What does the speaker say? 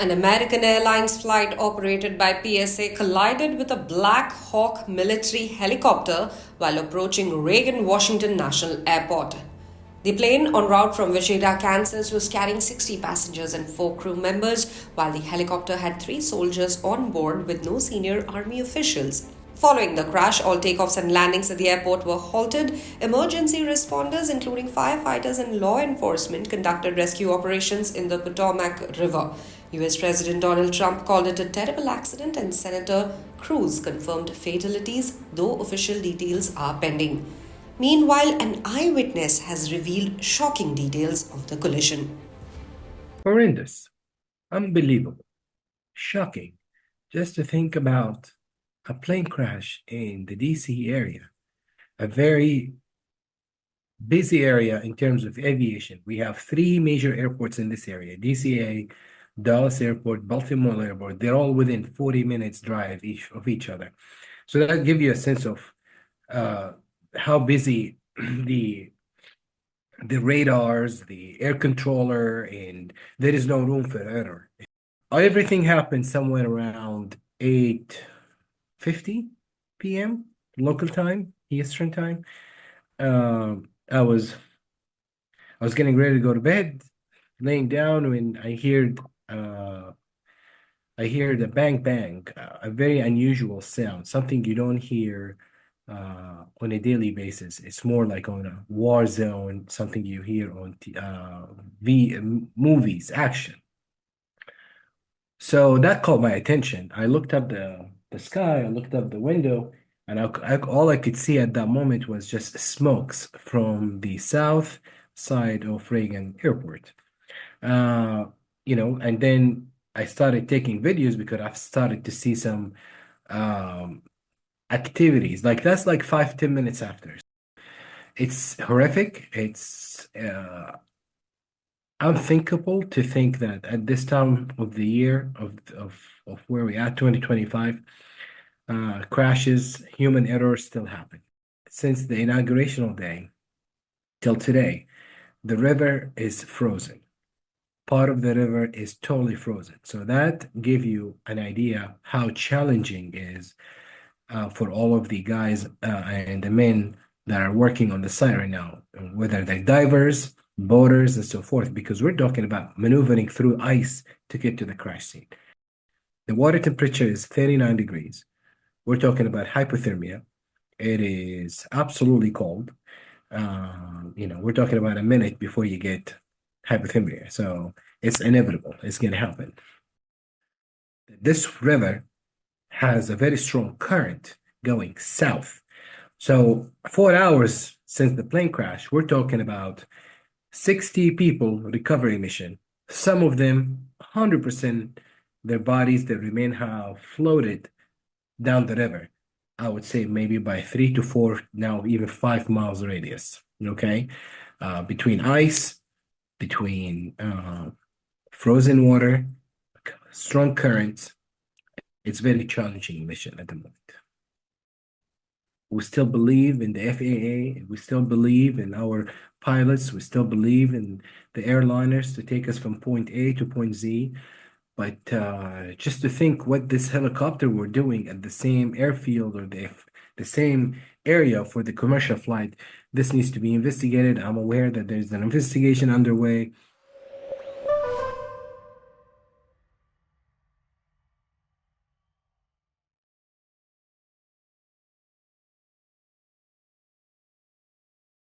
An American Airlines flight operated by PSA collided with a Black Hawk military helicopter while approaching Reagan Washington National Airport. The plane, en route from Wichita, Kansas, was carrying 60 passengers and 4 crew members, while the helicopter had 3 soldiers on board with no senior Army officials. Following the crash, all takeoffs and landings at the airport were halted. Emergency responders, including firefighters and law enforcement, conducted rescue operations in the Potomac River. US President Donald Trump called it a terrible accident, and Senator Cruz confirmed fatalities, though official details are pending. Meanwhile, an eyewitness has revealed shocking details of the collision. Horrendous, unbelievable, shocking. Just to think about a plane crash in the DC area, a very busy area in terms of aviation. We have 3 major airports in this area: DCA, Dallas Airport, Baltimore Airport. They're all within 40 minutes drive of each other. So that gives you a sense of how busy the radars, the air controller, and there is no room for error. Everything happened somewhere around 8:50 p.m. local time, Eastern time. I was getting ready to go to bed, laying down when I hear the bang bang, a very unusual sound, something you don't hear on a daily basis. It's more like on a war zone, something you hear on movies, action. So that caught my attention. I looked up the sky, I looked up the window, and all I could see at that moment was just smokes from the south side of Reagan Airport. Uh, and then I started taking videos because I've started to see some um, activities. Like that's like 5, 10 minutes after. It's horrific. It's unthinkable to think that at this time of the year of where we at 2025, crashes, human errors still happen. Since the inaugurational day till today, the river is frozen. Part of the river is totally frozen. So that give you an idea how challenging is for all of the guys and the men that are working on the site right now, whether they're divers, boaters, and so forth, because we're talking about maneuvering through ice to get to the crash scene. The water temperature is 39 degrees. We're talking about hypothermia. It is absolutely cold. We're talking about a minute before you get hypothermia. So it's inevitable. It's going to happen. This river has a very strong current going south. So 4 hours since the plane crash, we're talking about 60 people recovery mission. Some of them, 100%, their bodies that remain have floated down the river. I would say maybe by 3 to 4, now even 5 miles radius. Okay, between ice, between frozen water, strong currents. It's very challenging mission at the moment. We still believe in the FAA. We still believe in our pilots. We still believe in the airliners to take us from point A to point Z. But just to think what this helicopter were doing at the same airfield or the same area for the commercial flight, this needs to be investigated. I'm aware that there's an investigation underway.